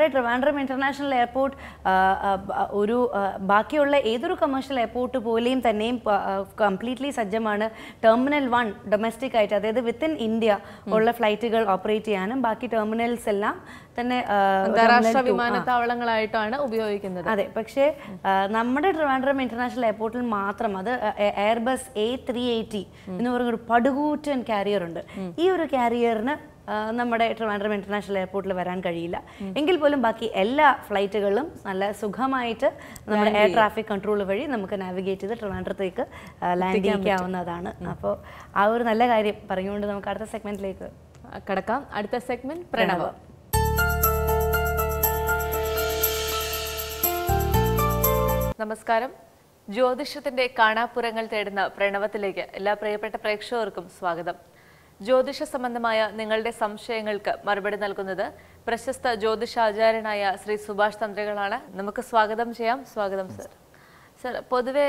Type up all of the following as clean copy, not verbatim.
നമ്മുടെ Trivandrum international airport ഒരു ബാക്കിയുള്ള ഏതൊരു കമേഴ്ഷ്യൽ എയർപോർട്ട് പോലെയും തന്നെയും കംപ്ലീറ്റ്ലി സജ്ജമാണ്. ടെർമിനൽ 1 ഡൊമസ്റ്റിക് ആയിട്ട്, അതായത് വിത്തിൻ ഇന്ത്യ ഉള്ള ഫ്ലൈറ്റുകൾ ഓപ്പറേറ്റ് ചെയ്യാനും ബാക്കി ടെർമിനൽസ് എല്ലാം തന്നെ അന്താരാഷ്ട്ര വിമാനത്താവളങ്ങളായിട്ടാണ് ഉപയോഗിക്കുന്നത്. അതെ, പക്ഷേ നമ്മുടെ ട്രിവാൻഡ്രം ഇന്റർനാഷണൽ എയർപോർട്ടിൽ മാത്രം അത് എയർബസ് A380 എന്ന് പറയുന്ന ഒരു പടുകൂറ്റൻ കാരിയർ ഉണ്ട്. ഈ ഒരു കാരിയറിന് നമ്മുടെ ട്രിവാൻഡ്രം ഇന്റർനാഷണൽ എയർപോർട്ടിൽ വരാൻ കഴിയില്ല. എങ്കിൽ പോലും ബാക്കി എല്ലാ ഫ്ലൈറ്റുകളും നല്ല സുഖമായിട്ട് നമ്മുടെ എയർ ട്രാഫിക് കൺട്രോൾ വഴി നമുക്ക് നാവിഗേറ്റ് ചെയ്ത് ട്രിവാൻഡ്രത്തേക്ക് ലാൻഡ് ചെയ്യാവുന്നതാണ്. അപ്പോൾ ആ ഒരു നല്ല കാര്യം പറഞ്ഞുകൊണ്ട് നമുക്ക് അടുത്ത സെഗ്മെന്റിലേക്ക് കടക്കാം. അടുത്ത സെഗ്മെന്റ് പ്രണവം. നമസ്കാരം. ജ്യോതിഷത്തിന്റെ കാണാപ്പുറങ്ങൾ തേടുന്ന പ്രണവത്തിലേക്ക് എല്ലാ പ്രിയപ്പെട്ട പ്രേക്ഷകർക്കും സ്വാഗതം. ജ്യോതിഷ സംബന്ധമായ നിങ്ങളുടെ സംശയങ്ങൾക്ക് മറുപടി നൽകുന്നത് പ്രശസ്ത ജ്യോതിഷാചാര്യനായ ശ്രീ സുഭാഷ് തന്ത്രികളാണ്. നമുക്ക് സ്വാഗതം ചെയ്യാം. സ്വാഗതം സർ. സർ, പൊതുവെ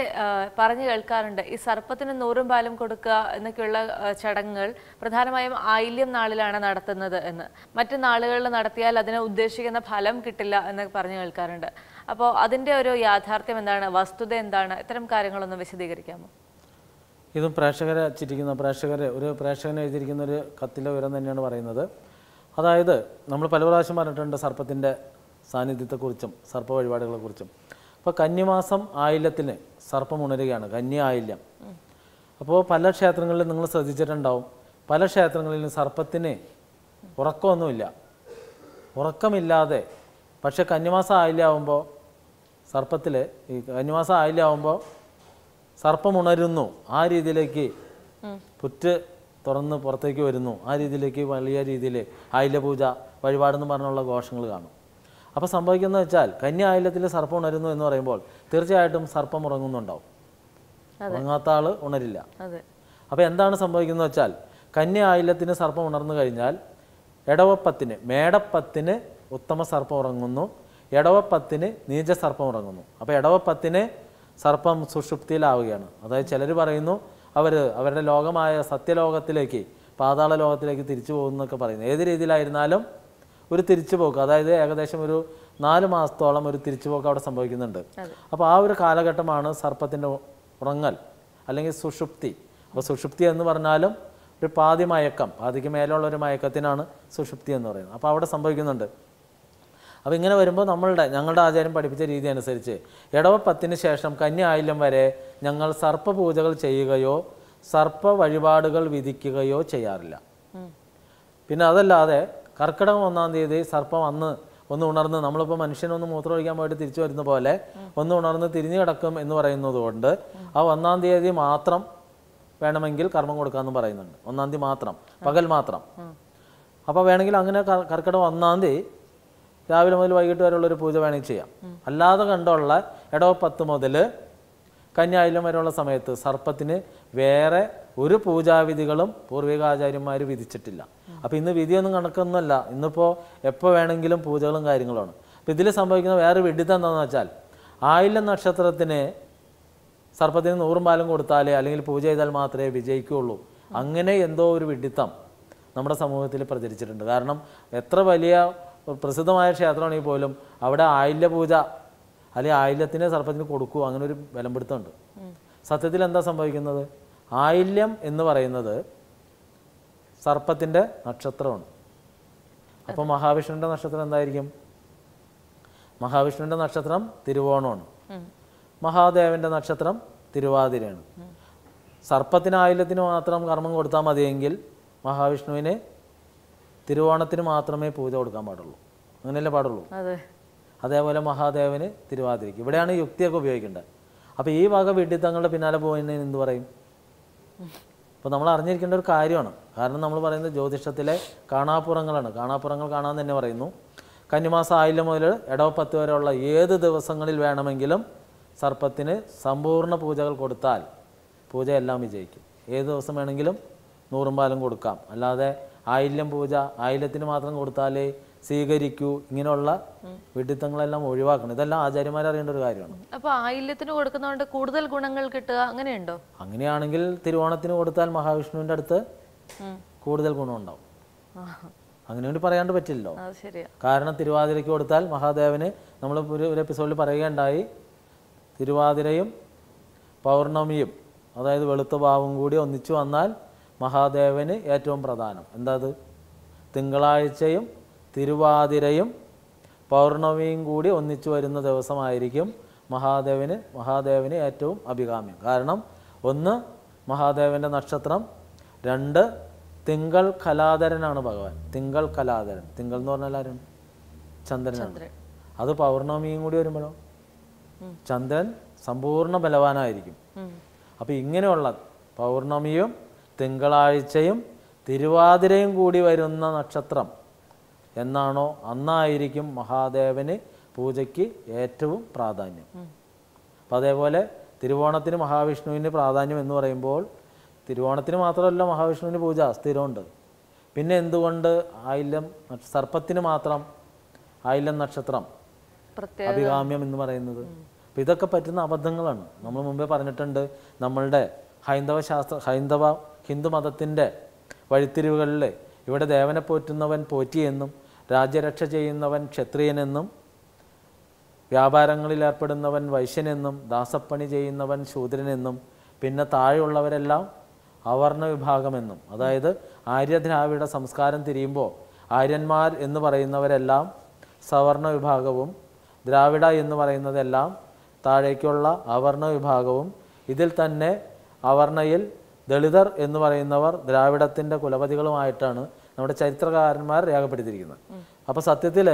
പറഞ്ഞു കേൾക്കാറുണ്ട് ഈ സർപ്പത്തിന് 100 പാലും കൊടുക്കുക എന്നൊക്കെയുള്ള ചടങ്ങുകൾ പ്രധാനമായും ആയില്യം നാളിലാണ് നടത്തുന്നത് എന്ന്. മറ്റു നാളുകളിൽ നടത്തിയാൽ അതിന് ഉദ്ദേശിക്കുന്ന ഫലം കിട്ടില്ല എന്ന് പറഞ്ഞു കേൾക്കാറുണ്ട്. അപ്പോൾ അതിൻ്റെ ഒരു യാഥാർത്ഥ്യം എന്താണ്, വസ്തുത എന്താണ്, ഇത്തരം കാര്യങ്ങളൊന്ന് വിശദീകരിക്കാമോ? ഇതും ഒരു പ്രേക്ഷകനെ എഴുതിയിരിക്കുന്ന ഒരു കത്തിലെ വിവരം തന്നെയാണ് പറയുന്നത്. അതായത് നമ്മൾ പല പ്രാവശ്യം പറഞ്ഞിട്ടുണ്ട് സർപ്പത്തിൻ്റെ സാന്നിധ്യത്തെക്കുറിച്ചും സർപ്പ വഴിപാടുകളെക്കുറിച്ചും. അപ്പോൾ കന്നിമാസം ആയില്യത്തിന് സർപ്പം ഉണരുകയാണ്, കന്നി ആയില്യം. അപ്പോൾ പല ക്ഷേത്രങ്ങളിലും നിങ്ങൾ ശ്രദ്ധിച്ചിട്ടുണ്ടാവും, പല ക്ഷേത്രങ്ങളിലും സർപ്പത്തിന് ഉറക്കമില്ലാതെ പക്ഷെ കന്നിമാസം ആയില്യമാകുമ്പോൾ കന്നിമാസം ആയില്യമാകുമ്പോൾ സർപ്പം ഉണരുന്നു, ആ രീതിയിലേക്ക് പുറ്റ് തുറന്ന് പുറത്തേക്ക് വരുന്നു, ആ രീതിയിലേക്ക് വലിയ രീതിയിൽ ആയില്യപൂജ വഴിപാടെന്ന് പറഞ്ഞുള്ള ഘോഷങ്ങൾ കാണും. അപ്പോൾ സംഭവിക്കുന്നത് വെച്ചാൽ കന്നി ആയില്യത്തിൽ സർപ്പം ഉണരുന്നു എന്ന് പറയുമ്പോൾ തീർച്ചയായിട്ടും സർപ്പം ഉറങ്ങുന്നുണ്ടാവും, ഉറങ്ങാത്ത ആൾ ഉണരില്ല. അപ്പോൾ എന്താണ് സംഭവിക്കുന്നത് വെച്ചാൽ കന്നി ആയില്യത്തിന് സർപ്പം ഉണർന്നു കഴിഞ്ഞാൽ മേടപ്പത്തിന് ഉത്തമ സർപ്പം ഉറങ്ങുന്നു, ഇടവപ്പത്തിന് നീചസർപ്പം ഉറങ്ങുന്നു. അപ്പോൾ ഇടവപ്പത്തിന് സർപ്പം സുഷുപ്തിയിലാവുകയാണ്. അതായത് ചിലർ പറയുന്നു അവരുടെ ലോകമായ സത്യലോകത്തിലേക്ക് പാതാള ലോകത്തിലേക്ക് തിരിച്ചു പോകുന്നൊക്കെ പറയുന്നു. ഏത് രീതിയിലായിരുന്നാലും ഒരു തിരിച്ചുപോക്ക്, അതായത് ഏകദേശം ഒരു 4 മാസത്തോളം ഒരു തിരിച്ചുപോക്ക് അവിടെ സംഭവിക്കുന്നുണ്ട്. അപ്പോൾ ആ ഒരു കാലഘട്ടമാണ് സർപ്പത്തിൻ്റെ ഉറങ്ങൽ അല്ലെങ്കിൽ സുഷുപ്തി. അപ്പോൾ സുഷുപ്തി എന്ന് പറഞ്ഞാലും ഒരു പാതിക്ക് മേലുള്ള ഒരു മയക്കത്തിനാണ് സുഷുപ്തി എന്ന് പറയുന്നത്. അപ്പോൾ അവിടെ സംഭവിക്കുന്നുണ്ട്. അപ്പോൾ ഇങ്ങനെ വരുമ്പോൾ ഞങ്ങളുടെ ആചാര്യം പഠിപ്പിച്ച രീതി അനുസരിച്ച് ഇടവപ്പത്തിന് ശേഷം കന്നി ആയില്യം വരെ ഞങ്ങൾ സർപ്പ പൂജകൾ ചെയ്യുകയോ സർപ്പ വഴിപാടുകൾ വിധിക്കുകയോ ചെയ്യാറില്ല. പിന്നെ അതല്ലാതെ കർക്കിടകം 1-ാം തീയതി സർപ്പം ഒന്ന് ഉണർന്ന്, നമ്മളിപ്പോൾ മനുഷ്യനൊന്ന് മൂത്രമൊഴിക്കാൻ പോയിട്ട് തിരിച്ചു വരുന്ന പോലെ ഒന്ന് ഉണർന്ന് തിരിഞ്ഞു കിടക്കും എന്ന് പറയുന്നത് കൊണ്ട് ആ 1-ാം തീയതി മാത്രം വേണമെങ്കിൽ കർമ്മം കൊടുക്കാമെന്ന് പറയുന്നുണ്ട്. 1-ാം തീയതി മാത്രം, പകൽ മാത്രം. അപ്പോൾ വേണമെങ്കിൽ അങ്ങനെ കർക്കിടകം 1-ാം തീയതി രാവിലെ മുതൽ വൈകിട്ട് വരെയുള്ളൊരു പൂജ വേണമെങ്കിൽ ചെയ്യാം. അല്ലാതെ കണ്ടുള്ള ഇടവപ്പത്ത് മുതൽ കന്നി ആയില്യം വരെയുള്ള സമയത്ത് സർപ്പത്തിന് വേറെ ഒരു പൂജാവിധികളും പൂർവികാചാര്യന്മാർ വിധിച്ചിട്ടില്ല. അപ്പോൾ ഇന്ന് വിധിയൊന്നും കണക്കൊന്നുമല്ല, ഇന്നിപ്പോൾ എപ്പോൾ വേണമെങ്കിലും പൂജകളും കാര്യങ്ങളുമാണ്. അപ്പോൾ ഇതിൽ സംഭവിക്കുന്ന വേറെ വിഡിത്തം എന്താണെന്ന് വെച്ചാൽ ആയില്യം നക്ഷത്രത്തിന് സർപ്പത്തിന് 100 പാലും കൊടുത്താലേ അല്ലെങ്കിൽ പൂജ ചെയ്താൽ മാത്രമേ വിജയിക്കുകയുള്ളൂ. അങ്ങനെ എന്തോ ഒരു വിഡിത്തം നമ്മുടെ സമൂഹത്തിൽ പ്രചരിച്ചിട്ടുണ്ട്. കാരണം എത്ര വലിയ പ്രസിദ്ധമായ ക്ഷേത്രമാണെങ്കിൽ പോലും അവിടെ ആയില്യ പൂജ അല്ലെങ്കിൽ ആയില്യത്തിന് സർപ്പത്തിന് കൊടുക്കുക, അങ്ങനെ ഒരു വിലംപിടുത്തമുണ്ട്. സത്യത്തിൽ എന്താ സംഭവിക്കുന്നത്? ആയില്യം എന്ന് പറയുന്നത് സർപ്പത്തിൻ്റെ നക്ഷത്രമാണ്. അപ്പോൾ മഹാവിഷ്ണുവിൻ്റെ നക്ഷത്രം എന്തായിരിക്കും? മഹാവിഷ്ണുവിൻ്റെ നക്ഷത്രം തിരുവോണമാണ്, മഹാദേവൻ്റെ നക്ഷത്രം തിരുവാതിരയാണ്. സർപ്പത്തിന് ആയില്യത്തിന് മാത്രം കർമ്മം കൊടുത്താൽ മതിയെങ്കിൽ മഹാവിഷ്ണുവിന് തിരുവോണത്തിന് മാത്രമേ പൂജ കൊടുക്കാൻ പാടുള്ളൂ. അങ്ങനെയല്ലേ പാടുള്ളൂ? അതേപോലെ മഹാദേവന് തിരുവാതിരയ്ക്ക്. ഇവിടെയാണ് യുക്തിയൊക്കെ ഉപയോഗിക്കേണ്ടത്. അപ്പോൾ ഈ വക വിഡിത്തങ്ങളുടെ പിന്നാലെ പോയതിന് എന്ത് പറയും? അപ്പോൾ നമ്മൾ അറിഞ്ഞിരിക്കേണ്ട ഒരു കാര്യമാണ്. കാരണം നമ്മൾ പറയുന്നത് ജ്യോതിഷത്തിലെ കാണാപ്പുറങ്ങളാണ്. കാണാപ്പുറങ്ങൾ കാണാൻ തന്നെ പറയുന്നു. കന്നിമാസം ആയില്യം മുതൽ ഇടവപ്പത്ത് വരെയുള്ള ഏത് ദിവസങ്ങളിൽ വേണമെങ്കിലും സർപ്പത്തിന് സമ്പൂർണ്ണ പൂജകൾ കൊടുത്താൽ പൂജയെല്ലാം വിജയിക്കും. ഏത് ദിവസം വേണമെങ്കിലും 100 പാലും കൊടുക്കാം. അല്ലാതെ ആയില്യം പൂജ ആയില്യത്തിന് മാത്രം കൊടുത്താലേ സ്വീകരിക്കൂ, ഇങ്ങനെയുള്ള വിഡിത്തങ്ങളെല്ലാം ഒഴിവാക്കണം. ഇതെല്ലാം ആചാര്യന്മാർ അറിയേണ്ട ഒരു കാര്യമാണ്. അപ്പോൾ ആയില്യത്തിന് കൊടുക്കുന്നതുകൊണ്ട് കൂടുതൽ ഗുണങ്ങൾ കിട്ടുക അങ്ങനെയുണ്ടോ? അങ്ങനെയാണെങ്കിൽ തിരുവോണത്തിന് കൊടുത്താൽ മഹാവിഷ്ണുവിൻ്റെ അടുത്ത് കൂടുതൽ ഗുണമുണ്ടാവും. അങ്ങനെ വേണ്ടി പറയാണ്ട് പറ്റില്ലല്ലോ. അത് ശരിയാ. കാരണം തിരുവാതിരയ്ക്ക് കൊടുത്താൽ മഹാദേവന് നമ്മൾ ഒരു എപ്പിസോഡിൽ പറയുകയുണ്ടായി, തിരുവാതിരയും പൗർണമിയും അതായത് വെളുത്ത ഭാവം കൂടി ഒന്നിച്ചു വന്നാൽ മഹാദേവന് ഏറ്റവും പ്രധാനം. എന്താ അത്? തിങ്കളാഴ്ചയും തിരുവാതിരയും പൗർണമിയും കൂടി ഒന്നിച്ചു വരുന്ന ദിവസമായിരിക്കും മഹാദേവന് ഏറ്റവും അഭികാമ്യം. കാരണം ഒന്ന് മഹാദേവൻ്റെ നക്ഷത്രം, രണ്ട് തിങ്കൾ കലാധരനാണ് ഭഗവാൻ. തിങ്കൾ കലാധരൻ, തിങ്കൾ എന്ന് പറഞ്ഞാൽ ആരാണ്? ചന്ദ്രനാണ്. അത് പൗർണമിയും കൂടി വരുമ്പോഴോ ചന്ദ്രൻ സമ്പൂർണ്ണ ബലവാനായിരിക്കും. അപ്പം ഇങ്ങനെയുള്ള പൗർണമിയും തിങ്കളാഴ്ചയും തിരുവാതിരയും കൂടി വരുന്ന നക്ഷത്രം എന്നാണോ അന്നായിരിക്കും മഹാദേവന് പൂജയ്ക്ക് ഏറ്റവും പ്രാധാന്യം. അപ്പം അതേപോലെ തിരുവോണത്തിന് മഹാവിഷ്ണുവിന് പ്രാധാന്യം എന്ന് പറയുമ്പോൾ തിരുവോണത്തിന് മാത്രമല്ല മഹാവിഷ്ണുവിന് പൂജ സ്ഥിരമുണ്ട്. പിന്നെ എന്തുകൊണ്ട് ആയില്യം സർപ്പത്തിന് മാത്രം ആയില്യം നക്ഷത്രം അഭികാമ്യം എന്ന് പറയുന്നത്? അപ്പം ഇതൊക്കെ പറ്റുന്ന അബദ്ധങ്ങളാണ്. നമ്മൾ മുമ്പേ പറഞ്ഞിട്ടുണ്ട്, നമ്മളുടെ ഹിന്ദു മതത്തിൻ്റെ വഴിത്തിരിവുകളിൽ ഇവിടെ ദേവനെ പോറ്റുന്നവൻ പോറ്റിയെന്നും രാജ്യരക്ഷ ചെയ്യുന്നവൻ ക്ഷത്രിയനെന്നും വ്യാപാരങ്ങളിൽ ഏർപ്പെടുന്നവൻ വൈശ്യനെന്നും ദാസപ്പണി ചെയ്യുന്നവൻ ശൂദ്രനെന്നും പിന്നെ താഴെയുള്ളവരെല്ലാം അവർണ വിഭാഗമെന്നും, അതായത് ആര്യദ്രാവിഡ സംസ്കാരം തിരിയുമ്പോൾ ആര്യന്മാർ എന്ന് പറയുന്നവരെല്ലാം സവർണ വിഭാഗവും ദ്രാവിഡ എന്ന് പറയുന്നതെല്ലാം താഴേക്കുള്ള അവർണ വിഭാഗവും, ഇതിൽ തന്നെ അവർണയിൽ ദളിതർ എന്ന് പറയുന്നവർ ദ്രാവിഡത്തിൻ്റെ കുലപതികളുമായിട്ടാണ് നമ്മുടെ ചരിത്രകാരന്മാർ രേഖപ്പെടുത്തിയിരിക്കുന്നത്. അപ്പോൾ സത്യത്തിൽ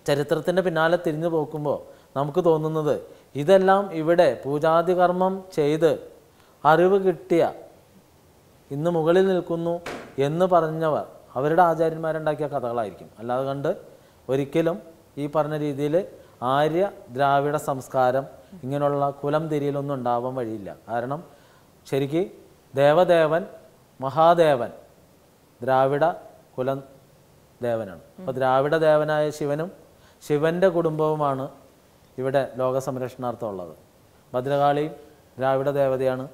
ചരിത്രത്തിൻ്റെ പിന്നാലെ തിരിഞ്ഞു നോക്കുമ്പോൾ നമുക്ക് തോന്നുന്നത് ഇതെല്ലാം ഇവിടെ പൂജാതി കർമ്മം ചെയ്ത് അറിവ് കിട്ടിയ ഇന്ന് മുകളിൽ നിൽക്കുന്നു എന്ന് പറഞ്ഞവർ അവരുടെ ആചാര്യന്മാരുണ്ടാക്കിയ കഥകളായിരിക്കും. അല്ലാതെ കണ്ട് ഒരിക്കലും ഈ പറഞ്ഞ രീതിയിൽ ആര്യ ദ്രാവിഡ സംസ്കാരം ഇങ്ങനെയുള്ള കുലം തിരിയലൊന്നും ഉണ്ടാവാൻ വഴിയില്ല. കാരണം ശരിക്ക് ദേവദേവൻ മഹാദേവൻ ദ്രാവിഡ കുലം ദേവനാണ്. അപ്പോൾ ദ്രാവിഡ ദേവനായ ശിവനും ശിവൻ്റെ കുടുംബവുമാണ് ഇവിടെ ലോക സംരക്ഷണാർത്ഥം ഉള്ളത്. ഭദ്രകാളിയും ദ്രാവിഡ ദേവതയാണ്,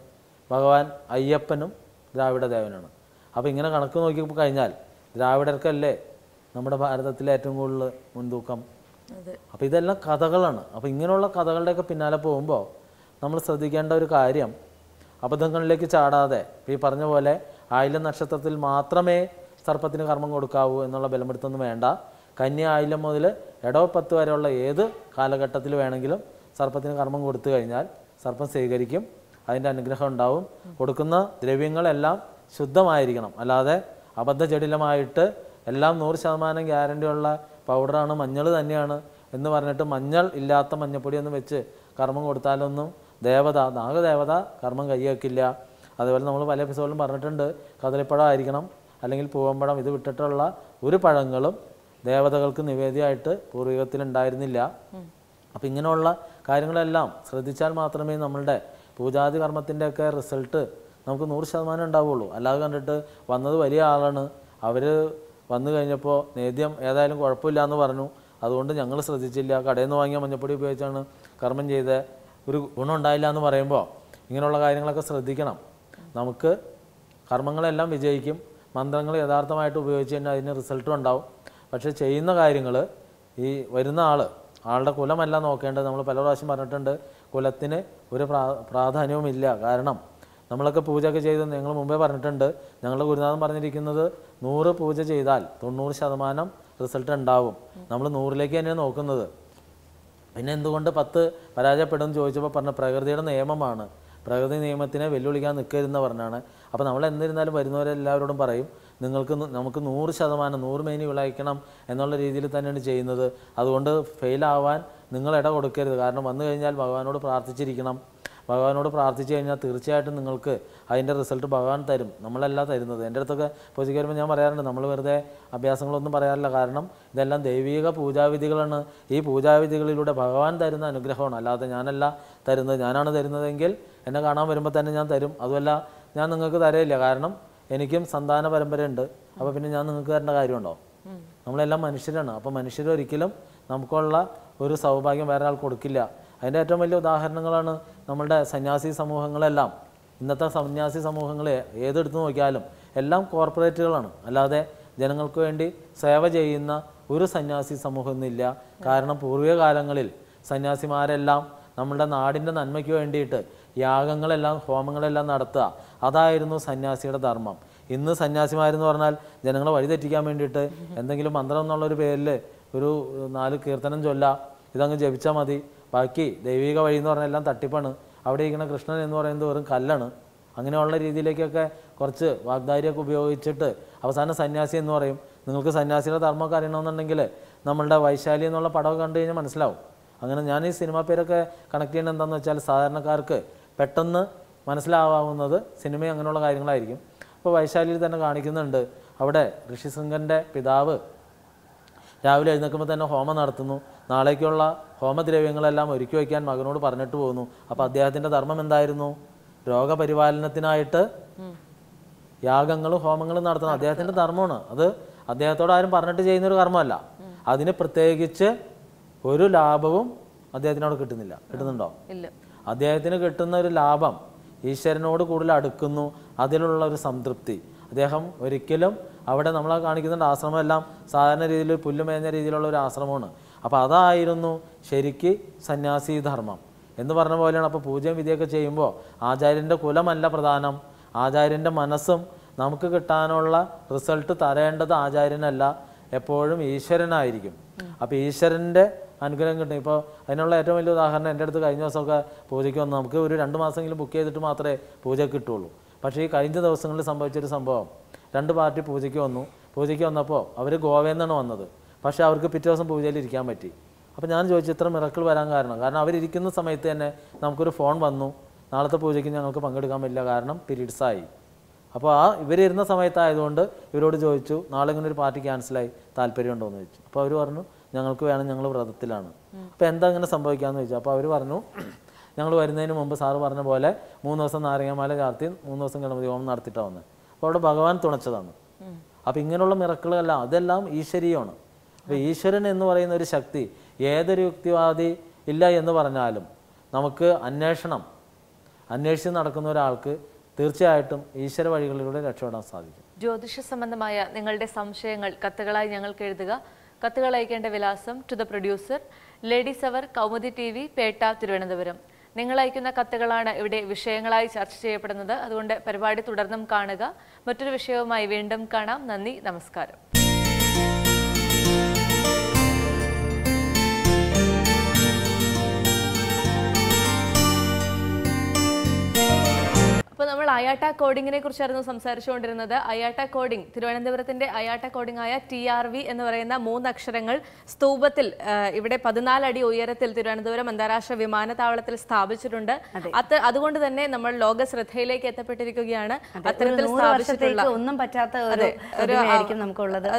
ഭഗവാൻ അയ്യപ്പനും ദ്രാവിഡ ദേവനാണ്. അപ്പോൾ ഇങ്ങനെ കണക്ക് നോക്കി കഴിഞ്ഞാൽ ദ്രാവിഡർക്കല്ലേ നമ്മുടെ ഭാരതത്തിലെ ഏറ്റവും കൂടുതൽ മുൻതൂക്കം. അപ്പോൾ ഇതെല്ലാം കഥകളാണ്. അപ്പോൾ ഇങ്ങനെയുള്ള കഥകളുടെയൊക്കെ പിന്നാലെ പോകുമ്പോൾ നമ്മൾ ശ്രദ്ധിക്കേണ്ട ഒരു കാര്യം, അബദ്ധങ്ങളിലേക്ക് ചാടാതെ ഈ പറഞ്ഞ പോലെ ആയില്യം നക്ഷത്രത്തിൽ മാത്രമേ സർപ്പത്തിന് കർമ്മം കൊടുക്കാവൂ എന്നുള്ള ബലമെടുത്തൊന്നും വേണ്ട. കന്യ ആയില്യം മുതൽ എടവ 10 വരെയുള്ള ഏത് കാലഘട്ടത്തിൽ വേണമെങ്കിലും സർപ്പത്തിന് കർമ്മം കൊടുത്തു കഴിഞ്ഞാൽ സർപ്പം സ്വീകരിക്കും, അതിൻ്റെ അനുഗ്രഹം ഉണ്ടാവും. കൊടുക്കുന്ന ദ്രവ്യങ്ങളെല്ലാം ശുദ്ധമായിരിക്കണം, അല്ലാതെ അബദ്ധജടിലമായിട്ട് എല്ലാം 100% ഗ്യാരണ്ടിയുള്ള പൗഡറാണ്, മഞ്ഞൾ തന്നെയാണ് എന്ന് പറഞ്ഞിട്ട് മഞ്ഞൾ ഇല്ലാത്ത മഞ്ഞപ്പൊടിയൊന്നും വെച്ച് കർമ്മം കൊടുത്താലൊന്നും നാഗദേവത കർമ്മം കൈവയ്ക്കില്ല. അതുപോലെ നമ്മൾ പല എപ്പിസോഡിലും പറഞ്ഞിട്ടുണ്ട്, കദളിപ്പഴം ആയിരിക്കണം അല്ലെങ്കിൽ പൂവമ്പഴം, ഇത് വിട്ടിട്ടുള്ള ഒരു പഴങ്ങളും ദേവതകൾക്ക് നിവേദ്യമായിട്ട് പൂർവികത്തിലുണ്ടായിരുന്നില്ല. അപ്പം ഇങ്ങനെയുള്ള കാര്യങ്ങളെല്ലാം ശ്രദ്ധിച്ചാൽ മാത്രമേ നമ്മളുടെ പൂജാതി കർമ്മത്തിൻ്റെയൊക്കെ റിസൾട്ട് നമുക്ക് 100% ഉണ്ടാവുള്ളൂ. അല്ലാതെ കണ്ടിട്ട് വന്നത് വലിയ ആളാണ്, അവർ വന്നു കഴിഞ്ഞപ്പോൾ നേദ്യം ഏതായാലും കുഴപ്പമില്ല എന്ന് പറഞ്ഞു, അതുകൊണ്ട് ഞങ്ങൾ ശ്രദ്ധിച്ചില്ല, കടയിൽ നിന്ന് വാങ്ങിയ മഞ്ഞപ്പൊടി ഉപയോഗിച്ചാണ് കർമ്മം ചെയ്ത് ഒരു ഗുണം ഉണ്ടായില്ല എന്ന് പറയുമ്പോൾ ഇങ്ങനെയുള്ള കാര്യങ്ങളൊക്കെ ശ്രദ്ധിക്കണം. നമുക്ക് കർമ്മങ്ങളെല്ലാം വിജയിക്കും, മന്ത്രങ്ങൾ യഥാർത്ഥമായിട്ട് ഉപയോഗിച്ച് കഴിഞ്ഞാൽ അതിന് റിസൾട്ടും ഉണ്ടാവും. പക്ഷേ ചെയ്യുന്ന കാര്യങ്ങൾ ഈ വരുന്ന ആളുടെ കുലമല്ല നോക്കേണ്ടത്. നമ്മൾ പല പ്രാവശ്യം പറഞ്ഞിട്ടുണ്ട്, കുലത്തിന് ഒരു പ്രാധാന്യവുമില്ല. കാരണം നമ്മളൊക്കെ പൂജയൊക്കെ ചെയ്ത് ഞങ്ങൾ മുമ്പേ പറഞ്ഞിട്ടുണ്ട്, ഞങ്ങളുടെ ഗുരുനാഥൻ പറഞ്ഞിരിക്കുന്നത് 100 പൂജ ചെയ്താൽ 90% റിസൾട്ട് ഉണ്ടാവും. നമ്മൾ 100ലേക്ക് തന്നെയാണ് നോക്കുന്നത്. പിന്നെ എന്തുകൊണ്ട് 10 പരാജയപ്പെടുമെന്ന് ചോദിച്ചപ്പോൾ പറഞ്ഞ പ്രകൃതിയുടെ നിയമമാണ്, പ്രകൃതി നിയമത്തിനെ വെല്ലുവിളിക്കാൻ നിൽക്കരുതെന്ന് പറഞ്ഞാണ്. അപ്പോൾ നമ്മൾ എന്നിരുന്നാലും വരുന്നവരെല്ലാവരോടും പറയും, നമുക്ക് 100% 100 മേനി വിളയിക്കണം എന്നുള്ള രീതിയിൽ തന്നെയാണ് ചെയ്യുന്നത്. അതുകൊണ്ട് ഫെയിലാവാൻ നിങ്ങൾ ഇട കൊടുക്കരുത്. കാരണം വന്നു കഴിഞ്ഞാൽ ഭഗവാനോട് പ്രാർത്ഥിച്ചിരിക്കണം. ഭഗവാനോട് പ്രാർത്ഥിച്ചു കഴിഞ്ഞാൽ തീർച്ചയായിട്ടും നിങ്ങൾക്ക് അതിൻ്റെ റിസൾട്ട് ഭഗവാൻ തരും, നമ്മളല്ല തരുന്നത്. എൻ്റെ അടുത്തൊക്കെ പൂജയ്ക്ക് വരുമ്പോൾ ഞാൻ പറയാറുണ്ട്, നമ്മൾ വെറുതെ അഭ്യാസങ്ങളൊന്നും പറയാറില്ല. കാരണം ഇതെല്ലാം ദൈവിക പൂജാവിധികളാണ്. ഈ പൂജാവിധികളിലൂടെ ഭഗവാൻ തരുന്ന അനുഗ്രഹമാണ്, അല്ലാതെ ഞാനല്ല തരുന്നത്. ഞാനാണ് തരുന്നതെങ്കിൽ എന്നെ കാണാൻ വരുമ്പോൾ തന്നെ ഞാൻ തരും. അതുമല്ല ഞാൻ നിങ്ങൾക്ക് തരയില്ല, കാരണം എനിക്കും സന്താന പരമ്പരയുണ്ട്. അപ്പോൾ പിന്നെ ഞാൻ നിങ്ങൾക്ക് തരേണ്ട കാര്യമുണ്ടോ? നമ്മളെല്ലാം മനുഷ്യരാണ്. അപ്പോൾ മനുഷ്യരൊരിക്കലും നമുക്കുള്ള ഒരു സൗഭാഗ്യം വേറെ ആൾ കൊടുക്കില്ല. അതിൻ്റെ ഏറ്റവും വലിയ ഉദാഹരണങ്ങളാണ് നമ്മളുടെ സന്യാസി സമൂഹങ്ങളെല്ലാം. ഇന്നത്തെ സന്യാസി സമൂഹങ്ങൾ ഏതെടുത്ത് നോക്കിയാലും എല്ലാം കോർപ്പറേറ്റുകളാണ്, അല്ലാതെ ജനങ്ങൾക്ക് വേണ്ടി സേവ ചെയ്യുന്ന ഒരു സന്യാസി സമൂഹം ഇന്നില്ല. കാരണം പൂർവിക കാലങ്ങളിൽ സന്യാസിമാരെല്ലാം നമ്മുടെ നാടിൻ്റെ നന്മയ്ക്ക് വേണ്ടിയിട്ട് യാഗങ്ങളെല്ലാം ഹോമങ്ങളെല്ലാം നടത്തുക, അതായിരുന്നു സന്യാസിയുടെ ധർമ്മം. ഇന്ന് സന്യാസിമാരെന്ന് പറഞ്ഞാൽ ജനങ്ങളെ വഴിതെറ്റിക്കാൻ വേണ്ടിയിട്ട് എന്തെങ്കിലും മന്ത്രം എന്നുള്ളൊരു പേരിൽ ഒരു 4 കീർത്തനം ചൊല്ലാം, ഇതങ്ങ് ജപിച്ചാൽ മതി, ബാക്കി ദൈവിക വഴി എന്ന് പറഞ്ഞാൽ എല്ലാം തട്ടിപ്പാണ്, അവിടെ ഇരിക്കുന്ന കൃഷ്ണൻ എന്ന് പറയുന്നത് വെറും കല്ലാണ്, അങ്ങനെയുള്ള രീതിയിലേക്കൊക്കെ കുറച്ച് വാഗ്ദാരിയൊക്കെ ഉപയോഗിച്ചിട്ട് അവസാനം സന്യാസി എന്ന് പറയും. നിങ്ങൾക്ക് സന്യാസിയുടെ ധർമ്മമൊക്കെ അറിയണമെന്നുണ്ടെങ്കിൽ നമ്മളുടെ വൈശാലി എന്നുള്ള പടമൊക്കെ കണ്ടു കഴിഞ്ഞാൽ മനസ്സിലാവും. അങ്ങനെ ഞാൻ ഈ സിനിമാ പേരൊക്കെ കണക്ട് ചെയ്യുന്നത് എന്താണെന്ന് വെച്ചാൽ സാധാരണക്കാർക്ക് പെട്ടെന്ന് മനസ്സിലാവുന്നത് സിനിമയും അങ്ങനെയുള്ള കാര്യങ്ങളായിരിക്കും. അപ്പോൾ വൈശാലിയിൽ തന്നെ കാണിക്കുന്നുണ്ട്, അവിടെ ഋഷിശൃംഗൻ്റെ പിതാവ് രാവിലെ എഴുന്നേൽക്കുമ്പോൾ തന്നെ ഹോമം നടത്തുന്നു, നാളേക്കുള്ള ഹോമദ്രവ്യങ്ങളെല്ലാം ഒരുക്കി വയ്ക്കാൻ മകനോട് പറഞ്ഞിട്ട് പോകുന്നു. അപ്പോൾ അദ്ദേഹത്തിൻ്റെ ധർമ്മം എന്തായിരുന്നു? രോഗപരിപാലനത്തിനായിട്ട് യാഗങ്ങളും ഹോമങ്ങളും നടത്തണം, അദ്ദേഹത്തിൻ്റെ ധർമ്മമാണ് അത്. അദ്ദേഹത്തോട് ആരും പറഞ്ഞിട്ട് ചെയ്യുന്നൊരു കർമ്മമല്ല. അതിന് പ്രത്യേകിച്ച് ഒരു ലാഭവും അദ്ദേഹത്തിനോട് കിട്ടുന്നില്ല. കിട്ടുന്നുണ്ടോ? ഇല്ല. അദ്ദേഹത്തിന് കിട്ടുന്ന ഒരു ലാഭം ഈശ്വരനോട് കൂടുതൽ അടുക്കുന്നു, അതിലുള്ള ഒരു സംതൃപ്തി. അദ്ദേഹം ഒരിക്കലും അവിടെ നമ്മൾ കാണിക്കുന്നുണ്ട് ആശ്രമമെല്ലാം സാധാരണ രീതിയിൽ പുല്ലുമേഞ്ഞ രീതിയിലുള്ള ഒരു ആശ്രമമാണ്. അപ്പോൾ അതായിരുന്നു ശരിക്ക് സന്യാസി ധർമ്മം എന്ന് പറഞ്ഞ പോലെയാണ്. അപ്പോൾ പൂജയും വിധിയൊക്കെ ചെയ്യുമ്പോൾ ആചാര്യൻ്റെ കുലമല്ല പ്രധാനം, ആചാര്യൻ്റെ മനസ്സും നമുക്ക് കിട്ടാനുള്ള റിസൾട്ട് തരേണ്ടത് ആചാര്യനല്ല, എപ്പോഴും ഈശ്വരനായിരിക്കും. അപ്പോൾ ഈശ്വരൻ്റെ അനുഗ്രഹം കിട്ടും. ഇപ്പോൾ അതിനുള്ള ഏറ്റവും വലിയ ഉദാഹരണം എൻ്റെ അടുത്ത് കഴിഞ്ഞ ദിവസമൊക്കെ പൂജയ്ക്ക് വന്നു. നമുക്ക് ഒരു 2 മാസമെങ്കിലും ബുക്ക് ചെയ്തിട്ട് മാത്രമേ പൂജ കിട്ടുള്ളൂ. പക്ഷേ ഈ കഴിഞ്ഞ ദിവസങ്ങളിൽ സംഭവിച്ചൊരു സംഭവം, 2 പാർട്ടി പൂജയ്ക്ക് വന്നു. പൂജയ്ക്ക് വന്നപ്പോൾ അവർ ഗോവയിൽ നിന്നാണ് വന്നത്, പക്ഷേ അവർക്ക് പിറ്റേ ദിവസം പൂജയിൽ ഇരിക്കാൻ പറ്റി. അപ്പോൾ ഞാൻ ചോദിച്ചു ഇത്ര മിറക്കിൾ വരാൻ കാരണം അവരിരിക്കുന്ന സമയത്ത് തന്നെ നമുക്കൊരു ഫോൺ വന്നു, നാളത്തെ പൂജയ്ക്ക് ഞങ്ങൾക്ക് പങ്കെടുക്കാൻ പറ്റില്ല കാരണം പീരീഡ്സായി. അപ്പോൾ ഇവരിരുന്ന സമയത്തായതുകൊണ്ട് ഇവരോട് ചോദിച്ചു നാളെ ഇങ്ങനെ ഒരു പാർട്ടി ക്യാൻസലായി, താല്പര്യമുണ്ടോ എന്ന് ചോദിച്ചു. അപ്പോൾ അവർ പറഞ്ഞു ഞങ്ങൾക്ക് വേണം, ഞങ്ങൾ വ്രതത്തിലാണ്. അപ്പോൾ എന്താ ഇങ്ങനെ സംഭവിക്കാമെന്ന് ചോദിച്ചു. അപ്പോൾ അവർ പറഞ്ഞു ഞങ്ങൾ വരുന്നതിന് മുമ്പ് സാറ് പറഞ്ഞ പോലെ 3 ദിവസം നാരങ്ങാമാല ചാർത്തി 3 ദിവസം ഗണപതി ഹോമം നടത്തിയിട്ടാണ് വന്നത്. അപ്പോൾ അവിടെ ഭഗവാൻ തുണച്ചതാണ്. അപ്പോൾ ഇങ്ങനെയുള്ള മിറക്കിളുകളെല്ലാം അതെല്ലാം ഈശ്വരീയമാണ്. അപ്പോൾ ഈശ്വരൻ എന്ന് പറയുന്ന ഒരു ശക്തി ഏതൊരു യുക്തിവാദി ഇല്ല എന്ന് പറഞ്ഞാലും നമുക്ക് അന്വേഷിച്ച് നടക്കുന്ന ഒരാൾക്ക് തീർച്ചയായിട്ടും ഈശ്വര വഴികളിലൂടെ രക്ഷപ്പെടാൻ സാധിക്കും. ജ്യോതിഷ സംബന്ധമായ നിങ്ങളുടെ സംശയങ്ങൾ കത്തുകളായി ഞങ്ങൾക്ക് എഴുതുക. കത്തുകൾ അയക്കേണ്ട വിലാസം to the producer, ladies hour, Kaumudi TV, Pettah, Thiruvananthapuram. നിങ്ങൾ അയക്കുന്ന കത്തുകളാണ് ഇവിടെ വിഷയങ്ങളായി ചർച്ച ചെയ്യപ്പെടുന്നത്. അതുകൊണ്ട് പരിപാടി തുടർന്നും കാണുക. മറ്റൊരു വിഷയവുമായി വീണ്ടും കാണാം. നന്ദി, നമസ്കാരം. അപ്പോൾ നമ്മൾ അയാട്ട കോഡിങ്ങിനെ കുറിച്ചായിരുന്നു സംസാരിച്ചുകൊണ്ടിരുന്നത്. അയാട്ട കോഡിംഗ്, തിരുവനന്തപുരത്തിന്റെ അയാട്ട കോഡിംഗ് ആയ TRV എന്ന് പറയുന്ന 3 അക്ഷരങ്ങൾ സ്തൂപത്തിൽ ഇവിടെ 14 അടി ഉയരത്തിൽ തിരുവനന്തപുരം അന്താരാഷ്ട്ര വിമാനത്താവളത്തിൽ സ്ഥാപിച്ചിട്ടുണ്ട്. അതുകൊണ്ട് തന്നെ നമ്മൾ ലോക ശ്രദ്ധയിലേക്ക് എത്തപ്പെട്ടിരിക്കുകയാണ്. അത്തരത്തിൽ സ്ഥാപിച്ചിട്ടുള്ള ഒന്നും പറ്റാത്ത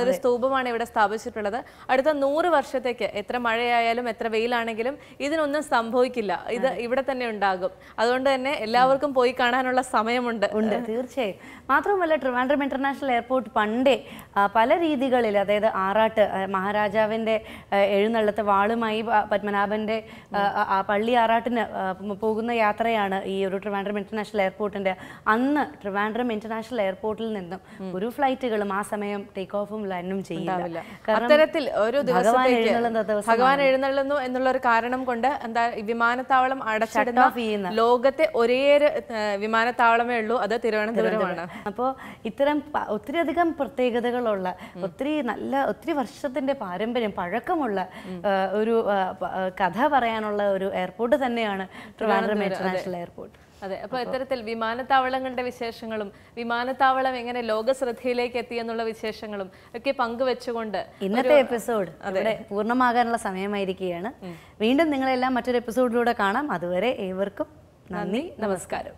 ഒരു സ്തൂപമാണ് ഇവിടെ സ്ഥാപിച്ചിട്ടുള്ളത്. അടുത്ത 100 വർഷത്തേക്ക് എത്ര മഴയായാലും എത്ര വെയിലാണെങ്കിലും ഇതിനൊന്നും സംഭവിക്കില്ല. ഇത് ഇവിടെ തന്നെ ഉണ്ടാകും. അതുകൊണ്ട് തന്നെ എല്ലാവർക്കും പോയി കാണാനുള്ള സമയമുണ്ട്. തീർച്ചയായും. മാത്രമല്ല ട്രിവാൻഡ്രം ഇന്റർനാഷണൽ എയർപോർട്ട് പണ്ടേ പല രീതികളിൽ, അതായത് ആറാട്ട് മഹാരാജാവിൻ്റെ എഴുന്നള്ളത്ത് വാളുമായി പത്മനാഭൻ്റെ പള്ളി ആറാട്ടിന് പോകുന്ന യാത്രയാണ് ഈ ഒരു ട്രിവാൻഡ്രം ഇന്റർനാഷണൽ എയർപോർട്ടിൻ്റെ. അന്ന് ട്രിവാൻഡ്രം ഇന്റർനാഷണൽ എയർപോർട്ടിൽ നിന്നും ഒരു ഫ്ലൈറ്റുകളും ആ സമയം ടേക്ക് ഓഫും ലാൻഡും ചെയ്യില്ല. അത്തരത്തിൽ ഒരു ഭഗവാൻ എഴുന്നള്ളുന്നു എന്നുള്ള ഒരു കാരണം കൊണ്ട് എന്താ വിമാനത്താവളം അടച്ചിടുന്ന ലോകത്തെ ഒരേയൊരു വിമാനത്താവളമേ ഉള്ളൂ, അത് തിരുവനന്തപുരമാണ്. അപ്പോൾ ഇത്തരം ഒത്തിരിയധികം പ്രത്യേകതകളുള്ള ഒത്തിരി വർഷത്തിന്റെ പാരമ്പര്യം പഴക്കമുള്ള ഒരു കഥ പറയാനുള്ള ഒരു എയർപോർട്ട് തന്നെയാണ് ട്രിവാൻഡ്രം ഇന്റർനാഷണൽ എയർപോർട്ട്. അതെ. അപ്പോൾ ഇത്തരത്തിൽ വിമാനത്താവളങ്ങളുടെ വിശേഷങ്ങളും വിമാനത്താവളം എങ്ങനെ ലോക ശ്രദ്ധയിലേക്ക് എത്തി എന്നുള്ള വിശേഷങ്ങളും ഒക്കെ പങ്കുവെച്ചുകൊണ്ട് ഇന്നത്തെ എപ്പിസോഡ് ഇവിടെ പൂർണ്ണമാകാനുള്ള സമയമായിരിക്കുകയാണ്. വീണ്ടും നിങ്ങളെല്ലാം മറ്റൊരു എപ്പിസോഡിലൂടെ കാണാം. അതുവരെ ഏവർക്കും നന്ദി, നമസ്കാരം.